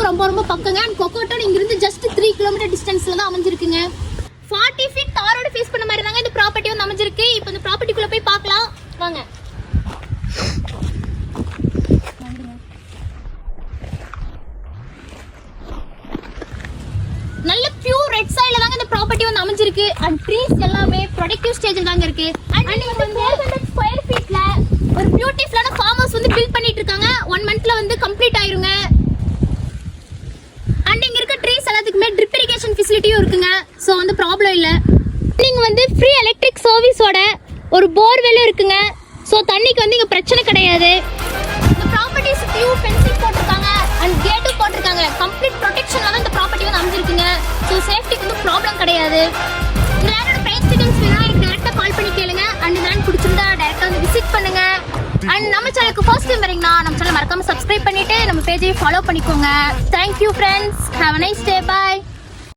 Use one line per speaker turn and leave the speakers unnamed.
ரொம்ப ரொம்ப பக்கங்க. அண்ட் கொக்கோட்டோன் இங்கிருந்து ஜஸ்ட் 3 கிலோமீட்டர் டிஸ்டன்ஸ்ல தான் அமைஞ்சிருக்குங்க. 40 ஃபீட் தாரோட ஃபேஸ் பண்ண மாதிரி தாங்க இந்த ப்ராப்பர்ட்டி வந்து அமைஞ்சிருக்கு. இப்போ இந்த ப்ராப்பர்ட்டிக்குள்ள போய் பார்க்கலாம் வாங்க. நல்ல பியூர் ரெட் சாயில தாங்க இந்த ப்ராப்பர்ட்டி வந்து அமைஞ்சிருக்கு. அண்ட் ட்ரீஸ் எல்லாமே ப்ரொடக்டிவ் ஸ்டேஜ்ல தாங்க இருக்கு. அண்ட் நீங்க வந்து 400 ஸ்கொயர் ஃபீட்ல ஒரு பியூட்டிஃபுல்லான ஃபார்ம் ஹவுஸ் வந்து பில்ட் பண்ணிட்டு இருக்காங்க. 1 மந்த்ல வந்து கம்ப்ளீட் ஆயிருங்க. அண்ட் இங்க இருக்க ட்ரீஸ் எல்லாத்துக்குமே ட்ரிப் இரிகேஷன் ஃபெசிலிட்டியும் இருக்குங்க. சோ வந்து ப்ராப்ளம் இல்ல. நீங்க வந்து ஃப்ரீ எலக்ட்ரிக் சர்வீஸோட ஒரு போர்வெல்லும் இருக்குங்க. சோ தண்ணிக்கு வந்து இங்க பிரச்சனை கிடையாது. இந்த ப்ராப்பர்ட்டி சுத்தியூ ஃபென்சிங் போட்டுருக்காங்க அண்ட் கேட்டும் போட்டுருக்காங்க. கம்ப்ளீட் ப்ரொடெக்ஷன்ல தான் இந்த ப்ராப்பர்ட்டி வந்து அமைஞ்சிருக்குங்க. சோ சேஃப்டிக்கு வந்து ப்ராப்ளம் கிடையாது. இந்த லேண்டோட பிரைஸ் டீடைல்ஸ் வேணா எனக்கு டைரக்டா கால் பண்ணி கேளுங்க. அண்ட் லேண்ட் பிடிச்சிருந்தா டைரக்டா வந்து விசிட் பண்ணுங்க. அண்ட் நம்ம சேனலுக்கு ஃபர்ஸ்ட் டைம் வரீங்கன்னா நம்ம சேனலை மறக்காம சப்ஸ்கிரைப் பண்ணிட்டு நம்ம பேஜை ஃபாலோ பண்ணிக்கோங்க. Thank you friends. Have a nice day. Bye.